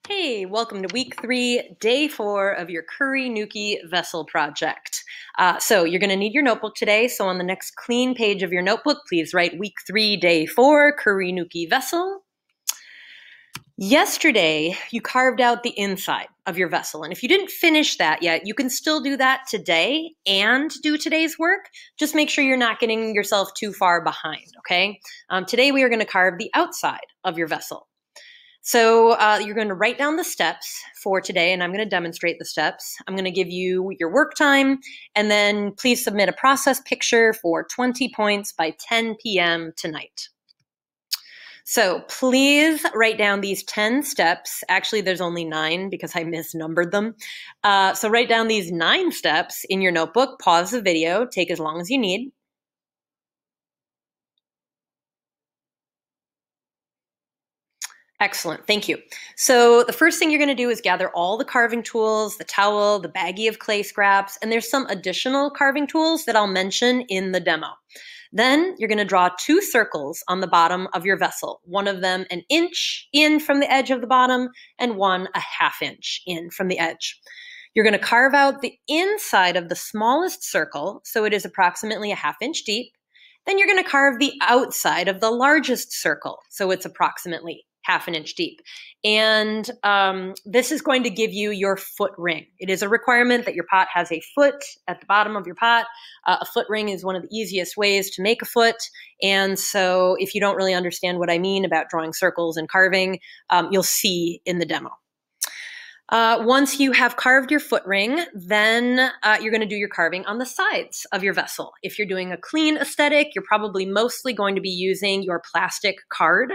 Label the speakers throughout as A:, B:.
A: Hey, welcome to week 3, day 4 of your kurinuki vessel project. So you're going to need your notebook today. So on the next clean page of your notebook, please write week 3, day 4, kurinuki vessel. Yesterday, you carved out the inside of your vessel. And if you didn't finish that yet, you can still do that today and do today's work. Just make sure you're not getting yourself too far behind, okay? Today, we are going to carve the outside of your vessel. So you're going to write down the steps for today, and I'm going to demonstrate the steps. I'm going to give you your work time, and then please submit a process picture for 20 points by 10 p.m. tonight. So please write down these 10 steps. Actually, there's only 9 because I misnumbered them. So write down these 9 steps in your notebook. Pause the video. Take as long as you need. Excellent, thank you. So the first thing you're going to do is gather all the carving tools, the towel, the baggie of clay scraps, and there's some additional carving tools that I'll mention in the demo. Then you're going to draw 2 circles on the bottom of your vessel, one of them an inch in from the edge of the bottom and one a ½ inch in from the edge. You're going to carve out the inside of the smallest circle, so it is approximately a ½ inch deep. Then you're going to carve the outside of the largest circle, so it's approximately ½ inch deep. And this is going to give you your foot ring. It is a requirement that your pot has a foot at the bottom of your pot. A foot ring is one of the easiest ways to make a foot. And so if you don't really understand what I mean about drawing circles and carving, you'll see in the demo. Once you have carved your foot ring, then you're going to do your carving on the sides of your vessel. If you're doing a clean aesthetic, you're probably mostly going to be using your plastic card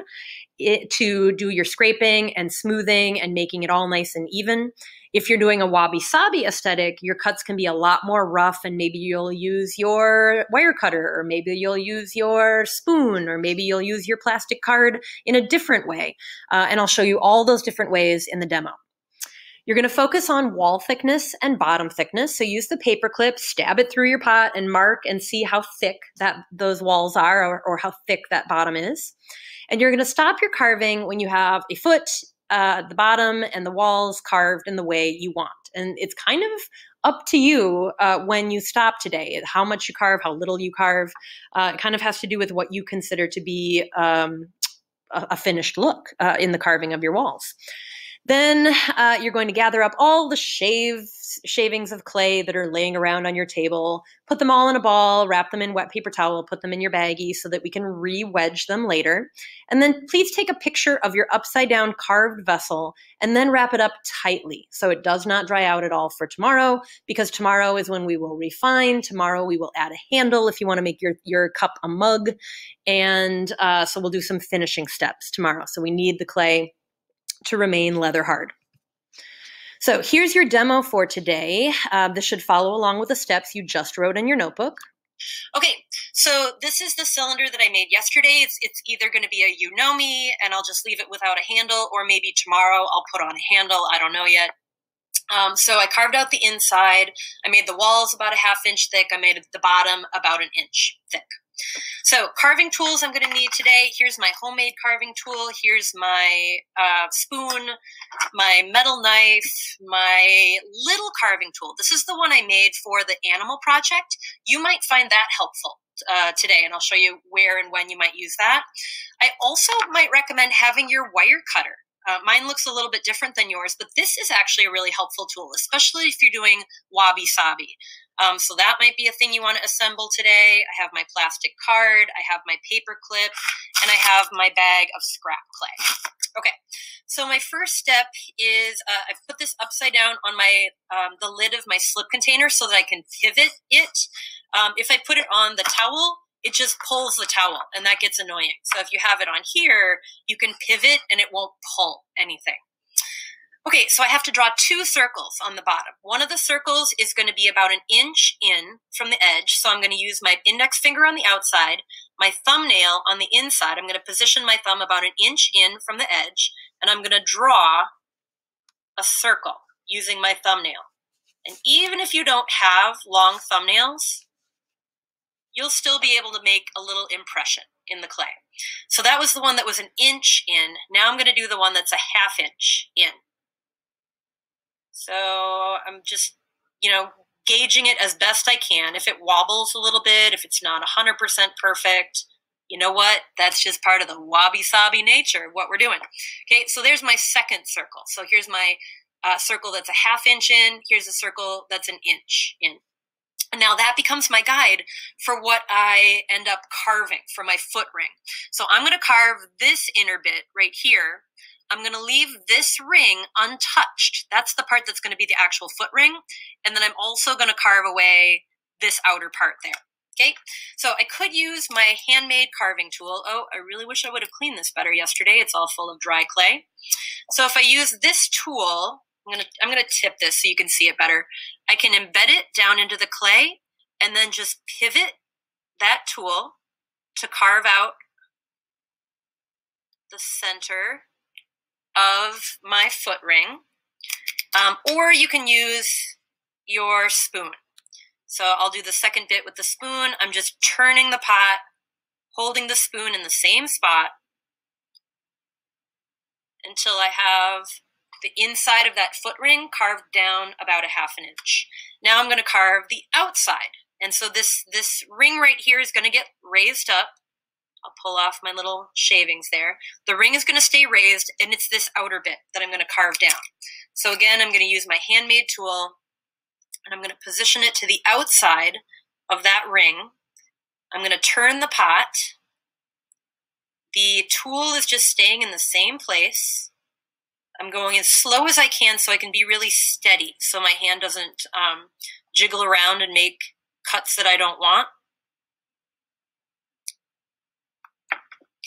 A: to do your scraping and smoothing and making it all nice and even. If you're doing a wabi-sabi aesthetic, your cuts can be a lot more rough, and maybe you'll use your wire cutter, or maybe you'll use your spoon, or maybe you'll use your plastic card in a different way. And I'll show you all those different ways in the demo. You're going to focus on wall thickness and bottom thickness. So use the paper clip, stab it through your pot, and mark and see how thick those walls are, or how thick that bottom is. And you're going to stop your carving when you have a foot, the bottom, and the walls carved in the way you want. And it's kind of up to you when you stop today, how much you carve, how little you carve. It kind of has to do with what you consider to be a finished look in the carving of your walls. Then you're going to gather up all the shavings of clay that are laying around on your table, put them all in a ball, wrap them in wet paper towel, put them in your baggie so that we can re-wedge them later. And then please take a picture of your upside down carved vessel and then wrap it up tightly so it does not dry out at all for tomorrow, because tomorrow is when we will refine. Tomorrow we will add a handle if you want to make your cup a mug. And so we'll do some finishing steps tomorrow. So we need the clay to remain leather hard. So here's your demo for today. This should follow along with the steps you just wrote in your notebook.
B: Okay, so this is the cylinder that I made yesterday. It's either going to be a you know me, and I'll just leave it without a handle, or maybe tomorrow I'll put on a handle. I don't know yet. So I carved out the inside. I made the walls about a ½ inch thick. I made the bottom about 1 inch thick. So carving tools I'm going to need today. Here's my homemade carving tool. Here's my spoon, my metal knife, my little carving tool. This is the one I made for the animal project. You might find that helpful today, and I'll show you where and when you might use that. I also might recommend having your wire cutter. Mine looks a little bit different than yours, but this is actually a really helpful tool, especially if you're doing wabi-sabi. So that might be a thing you want to assemble today. I have my plastic card, I have my paper clip, and I have my bag of scrap clay. Okay, so my first step is I've put this upside down on my the lid of my slip container so that I can pivot it. If I put it on the towel, it just pulls the towel, and that gets annoying. So if you have it on here, you can pivot and it won't pull anything. Okay, so I have to draw 2 circles on the bottom. One of the circles is going to be about 1 inch in from the edge, so I'm going to use my index finger on the outside, my thumbnail on the inside. I'm going to position my thumb about 1 inch in from the edge, and I'm going to draw a circle using my thumbnail. And even if you don't have long thumbnails, you'll still be able to make a little impression in the clay. So that was the one that was 1 inch in. Now I'm going to do the one that's a ½ inch in. So I'm just, gauging it as best I can. If it wobbles a little bit, if it's not 100% perfect, you know what? That's just part of the wabi-sabi nature of what we're doing. Okay, so there's my second circle. So here's my circle that's a ½ inch in. Here's a circle that's an inch in. And now that becomes my guide for what I end up carving for my foot ring. So I'm going to carve this inner bit right here. I'm going to leave this ring untouched. That's the part that's going to be the actual foot ring. And then I'm also going to carve away this outer part there. Okay, so I could use my handmade carving tool. Oh, I really wish I would have cleaned this better yesterday. It's all full of dry clay. So if I use this tool, I'm gonna tip this so you can see it better. I can embed it down into the clay and then just pivot that tool to carve out the center of my foot ring. Or you can use your spoon. So I'll do the second bit with the spoon. I'm just turning the pot, holding the spoon in the same spot until I have the inside of that foot ring carved down about a ½ inch. Now I'm going to carve the outside. And so this ring right here is going to get raised up. I'll pull off my little shavings there. The ring is going to stay raised, and it's this outer bit that I'm going to carve down. So again, I'm going to use my handmade tool, and I'm going to position it to the outside of that ring. I'm going to turn the pot. The tool is just staying in the same place. I'm going as slow as I can so I can be really steady so my hand doesn't jiggle around and make cuts that I don't want.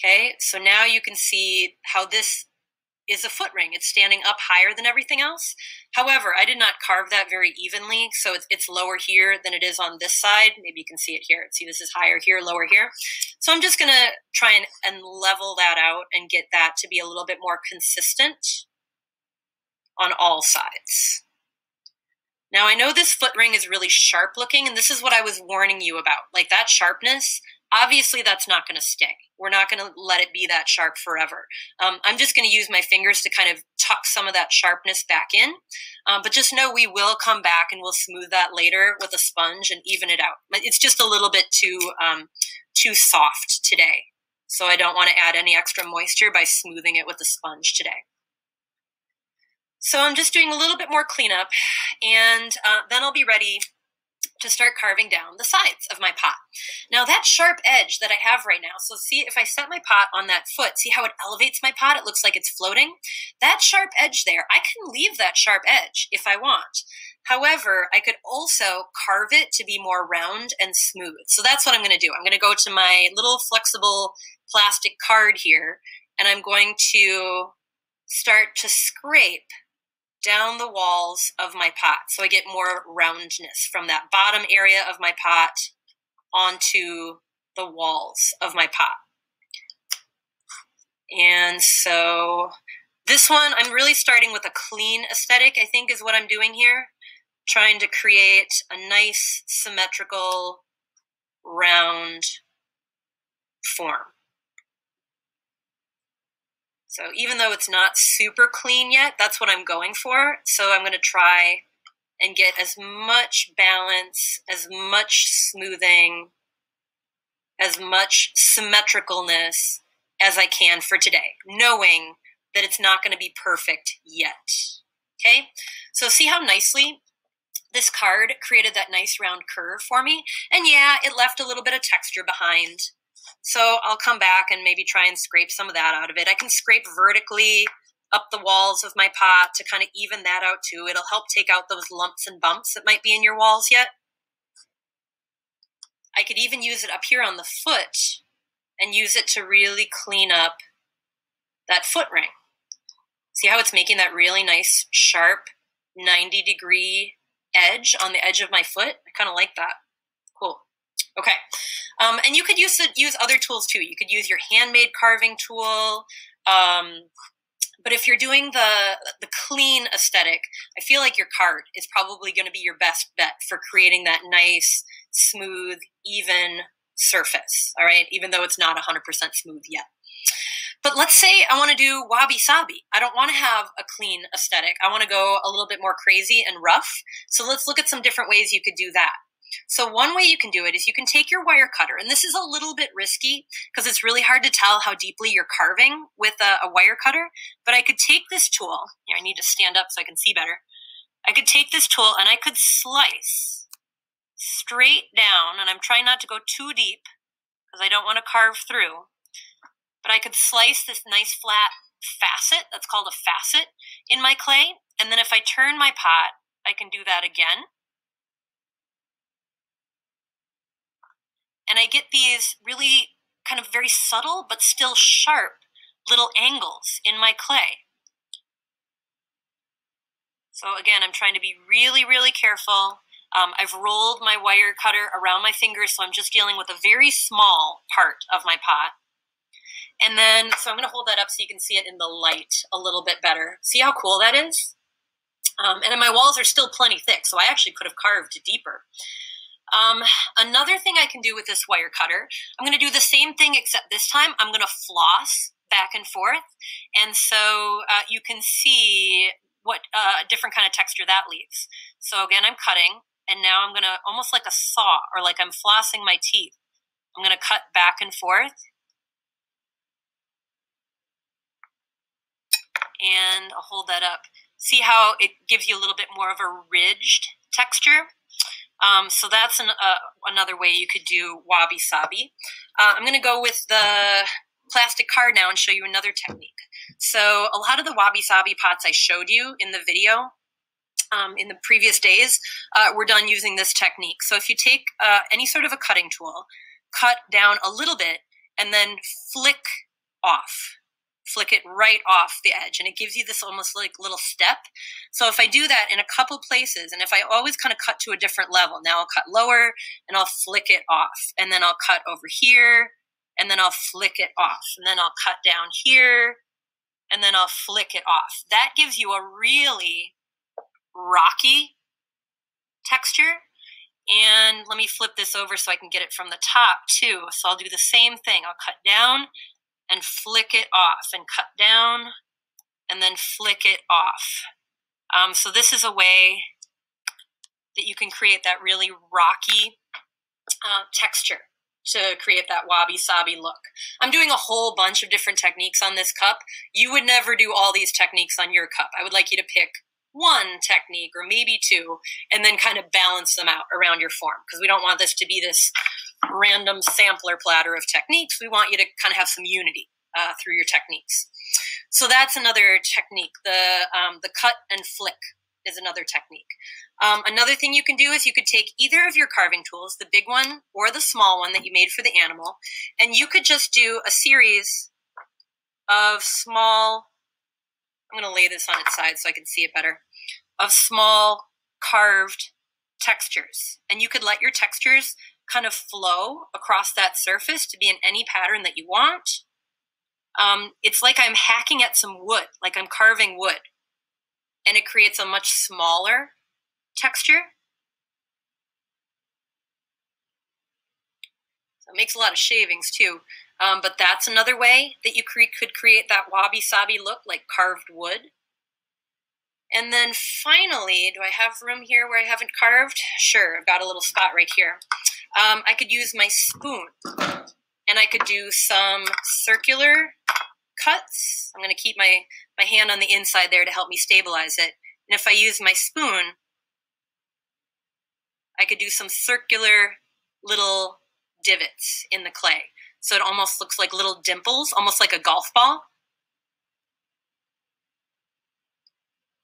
B: Okay, so now you can see how this is a foot ring. It's standing up higher than everything else. However, I did not carve that very evenly, so it's lower here than it is on this side. Maybe you can see it here. See, this is higher here, lower here. So I'm just gonna try and level that out and get that to be a little bit more consistent on all sides. Now I know this foot ring is really sharp looking, and this is what I was warning you about. Like that sharpness, obviously that's not gonna stay. We're not going to let it be that sharp forever. I'm just going to use my fingers to kind of tuck some of that sharpness back in. But just know we will come back and we'll smooth that later with a sponge and even it out. It's just a little bit too soft today. So I don't want to add any extra moisture by smoothing it with a sponge today. So I'm just doing a little bit more cleanup, and then I'll be ready to start carving down the sides of my pot. Now that sharp edge that I have right now, so see if I set my pot on that foot, see how it elevates my pot? It looks like it's floating. That sharp edge there, I can leave that sharp edge if I want. However, I could also carve it to be more round and smooth. So that's what I'm going to do. I'm going to go to my little flexible plastic card here, and I'm going to start to scrape down the walls of my pot so I get more roundness from that bottom area of my pot onto the walls of my pot. And so this one, I'm really starting with a clean aesthetic, I think is what I'm doing here, trying to create a nice symmetrical round form. So even though it's not super clean yet, that's what I'm going for. So I'm going to try and get as much balance, as much smoothing, as much symmetricalness as I can for today, knowing that it's not going to be perfect yet. Okay? So see how nicely this card created that nice round curve for me? And yeah, it left a little bit of texture behind. So I'll come back and maybe try and scrape some of that out of it. I can scrape vertically up the walls of my pot to kind of even that out too. It'll help take out those lumps and bumps that might be in your walls yet. I could even use it up here on the foot and use it to really clean up that foot ring. See how it's making that really nice, sharp, 90-degree edge on the edge of my foot? I kind of like that. Cool. Okay. And you could use other tools too. You could use your handmade carving tool. But if you're doing the clean aesthetic, I feel like your card is probably going to be your best bet for creating that nice, smooth, even surface. All right. Even though it's not 100% smooth yet. But let's say I want to do wabi-sabi. I don't want to have a clean aesthetic. I want to go a little bit more crazy and rough. So let's look at some different ways you could do that. So one way you can do it is you can take your wire cutter, and this is a little bit risky because it's really hard to tell how deeply you're carving with a wire cutter, but I could take this tool. Here, I need to stand up so I can see better. I could take this tool and I could slice straight down, and I'm trying not to go too deep because I don't want to carve through, but I could slice this nice flat facet, that's called a facet, in my clay, and then if I turn my pot, I can do that again. And I get these really kind of very subtle but still sharp little angles in my clay. So again, I'm trying to be really, really careful. I've rolled my wire cutter around my fingers, so I'm just dealing with a very small part of my pot. And then, so I'm going to hold that up so you can see it in the light a little bit better. See how cool that is? And then my walls are still plenty thick, so I actually could have carved deeper. Another thing I can do with this wire cutter, I'm going to do the same thing, except this time I'm going to floss back and forth. And so you can see what different kind of texture that leaves. So again, I'm cutting, and now I'm going to, almost like a saw, or like I'm flossing my teeth, I'm going to cut back and forth. And I'll hold that up. See how it gives you a little bit more of a ridged texture? So that's another way you could do wabi-sabi. I'm going to go with the plastic card now and show you another technique. So a lot of the wabi-sabi pots I showed you in the video in the previous days were done using this technique. So if you take any sort of a cutting tool, cut down a little bit, and then flick it right off the edge, and it gives you this almost like little step. So if I do that in a couple places, and if I always kind of cut to a different level, now I'll cut lower and I'll flick it off, and then I'll cut over here, and then I'll flick it off, and then I'll cut down here, and then I'll flick it off. That gives you a really rocky texture. And let me flip this over so I can get it from the top too. So I'll do the same thing. I'll cut down and flick it off, and cut down and then flick it off. So this is a way that you can create that really rocky texture to create that wabi-sabi look. I'm doing a whole bunch of different techniques on this cup. You would never do all these techniques on your cup. I would like you to pick one technique or maybe two, and then kind of balance them out around your form, because we don't want this to be this random sampler platter of techniques. We want you to kind of have some unity through your techniques. So that's another technique. The cut and flick is another technique. Another thing you can do is you could take either of your carving tools, the big one or the small one that you made for the animal, and you could just do a series of small, I'm going to lay this on its side so I can see it better, of small carved textures. And you could let your textures kind of flow across that surface to be in any pattern that you want. It's like I'm hacking at some wood, like I'm carving wood, and it creates a much smaller texture. So it makes a lot of shavings too, but that's another way that you could create that wabi-sabi look, like carved wood. And then finally, do I have room here where I haven't carved? Sure, I've got a little spot right here. I could use my spoon, and I could do some circular cuts. I'm going to keep my hand on the inside there to help me stabilize it. And if I use my spoon, I could do some circular little divots in the clay. So it almost looks like little dimples, almost like a golf ball.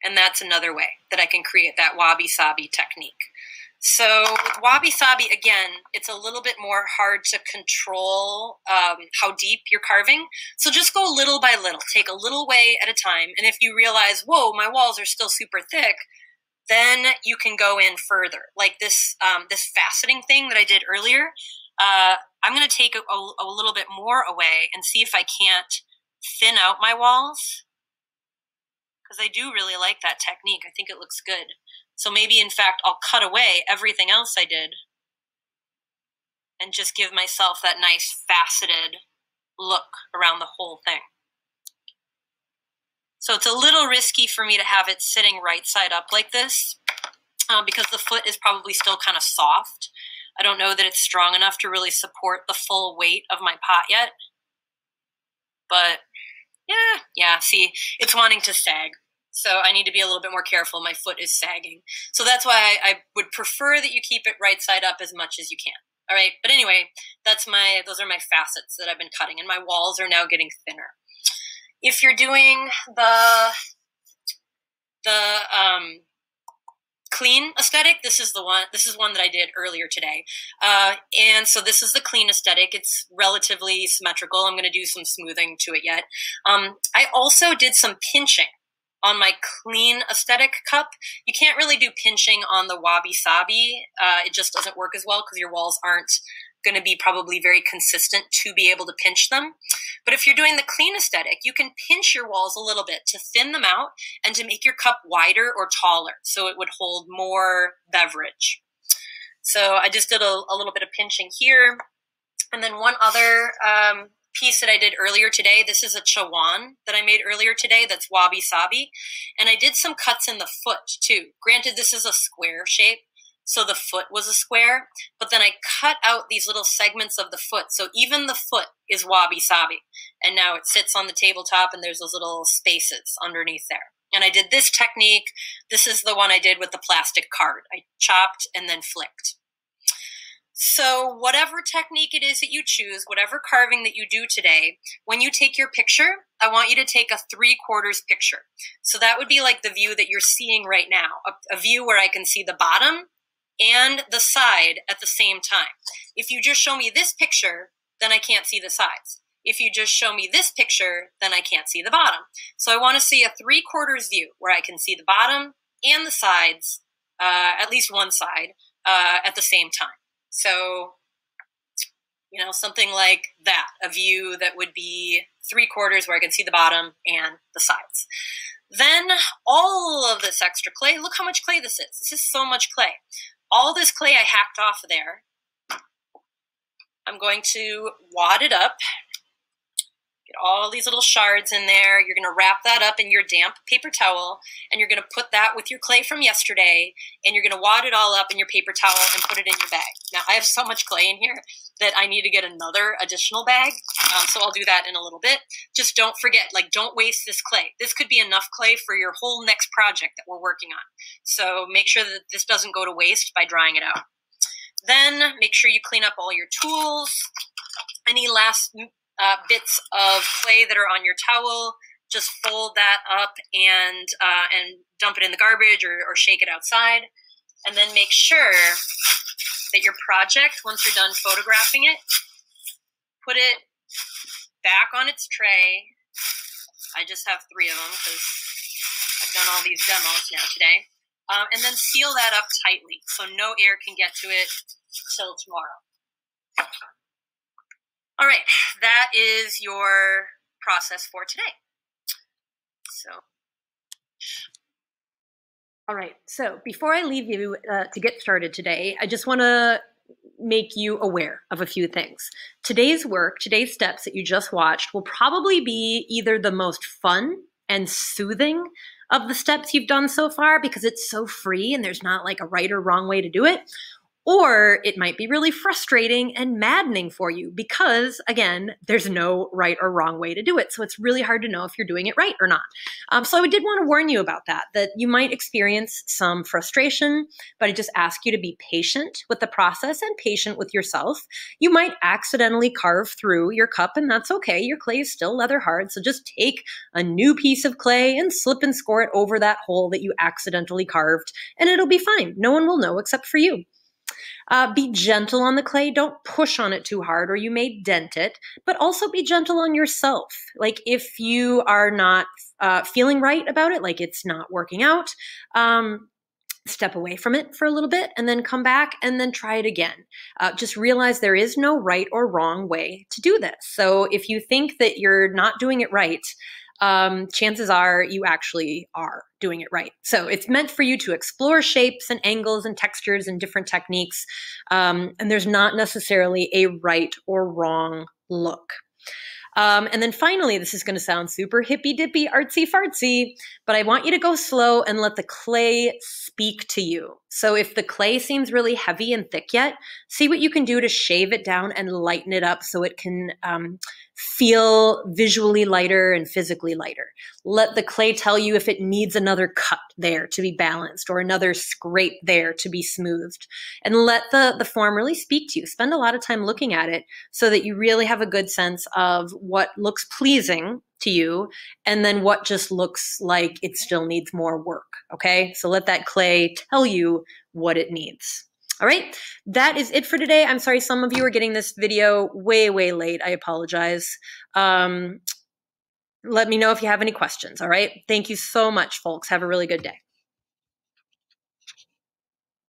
B: And that's another way that I can create that wabi-sabi technique. So with wabi-sabi, again, it's a little bit more hard to control how deep you're carving. So just go little by little, take a little way at a time. And if you realize, whoa, my walls are still super thick, then you can go in further. Like this, this faceting thing that I did earlier, I'm going to take a little bit more away and see if I can't thin out my walls, because I do really like that technique. I think it looks good. So maybe, in fact, I'll cut away everything else I did and just give myself that nice faceted look around the whole thing. So it's a little risky for me to have it sitting right side up like this because the foot is probably still kind of soft. I don't know that it's strong enough to really support the full weight of my pot yet. But yeah, see, it's wanting to sag. So I need to be a little bit more careful. My foot is sagging. So that's why I would prefer that you keep it right side up as much as you can. All right, but anyway, those are my facets that I've been cutting, and my walls are now getting thinner. If you're doing the clean aesthetic, this is one that I did earlier today. And so this is the clean aesthetic. It's relatively symmetrical. I'm going to do some smoothing to it yet. I also did some pinching on my clean aesthetic cup. You can't really do pinching on the wabi sabi. It just doesn't work as well because your walls aren't going to be probably very consistent to be able to pinch them. But if you're doing the clean aesthetic, you can pinch your walls a little bit to thin them out and to make your cup wider or taller so it would hold more beverage. So I just did a little bit of pinching here. And then one other piece that I did earlier today, this is a chawan that I made earlier today that's wabi sabi. And I did some cuts in the foot too. Granted, this is a square shape, so the foot was a square, but then I cut out these little segments of the foot. So even the foot is wabi sabi. And now it sits on the tabletop and there's those little spaces underneath there. And I did this technique. This is the one I did with the plastic card. I chopped and then flicked. So whatever technique it is that you choose, whatever carving that you do today, when you take your picture, I want you to take a 3/4 picture. So that would be like the view that you're seeing right now, a view where I can see the bottom and the side at the same time. If you just show me this picture, then I can't see the sides. If you just show me this picture, then I can't see the bottom. So I want to see a 3/4 view where I can see the bottom and the sides, at least one side, at the same time. So, you know, something like that, a view that would be 3/4 where I can see the bottom and the sides. Then all of this extra clay, look how much clay this is. This is so much clay. All this clay I hacked off of there. I'm going to wad it up. Get all these little shards in there. You're going to wrap that up in your damp paper towel, and you're going to put that with your clay from yesterday, and you're going to wad it all up in your paper towel and put it in your bag. Now, I have so much clay in here that I need to get another additional bag, so I'll do that in a little bit. Just don't forget, like, don't waste this clay. This could be enough clay for your whole next project that we're working on. So make sure that this doesn't go to waste by drying it out. Then make sure you clean up all your tools. Any last bits of clay that are on your towel, just fold that up and dump it in the garbage or shake it outside. And then make sure that your project, once you're done photographing it, put it back on its tray. I just have 3 of them because I've done all these demos now today. And then seal that up tightly so no air can get to it till tomorrow. All right, that is your process for today.
A: All right, so before I leave you to get started today, I just want to make you aware of a few things. Today's work, today's steps that you just watched will probably be either the most fun and soothing of the steps you've done so far because it's so free and there's not like a right or wrong way to do it. Or it might be really frustrating and maddening for you because, again, there's no right or wrong way to do it. So it's really hard to know if you're doing it right or not. So I did want to warn you about that you might experience some frustration, but I just ask you to be patient with the process and patient with yourself. You might accidentally carve through your cup, and that's okay. Your clay is still leather hard. So just take a new piece of clay and slip and score it over that hole that you accidentally carved, and it'll be fine. No one will know except for you. Be gentle on the clay. Don't push on it too hard or you may dent it, but also be gentle on yourself. Like if you are not feeling right about it, like it's not working out, step away from it for a little bit and then come back and then try it again. Just realize there is no right or wrong way to do this. So if you think that you're not doing it right, chances are you actually are doing it right. So it's meant for you to explore shapes and angles and textures and different techniques. And there's not necessarily a right or wrong look. And then finally, this is going to sound super hippy dippy, artsy fartsy, but I want you to go slow and let the clay speak to you. So if the clay seems really heavy and thick yet, see what you can do to shave it down and lighten it up so it can feel visually lighter and physically lighter. Let the clay tell you if it needs another cut there to be balanced or another scrape there to be smoothed. And let the form really speak to you. Spend a lot of time looking at it so that you really have a good sense of what looks pleasing to you and then what just looks like it still needs more work. Okay, so let that clay tell you what it needs. All right, that is it for today. I'm sorry some of you are getting this video way, way late. I apologize. Let me know if you have any questions. All right, thank you so much, folks. Have a really good day.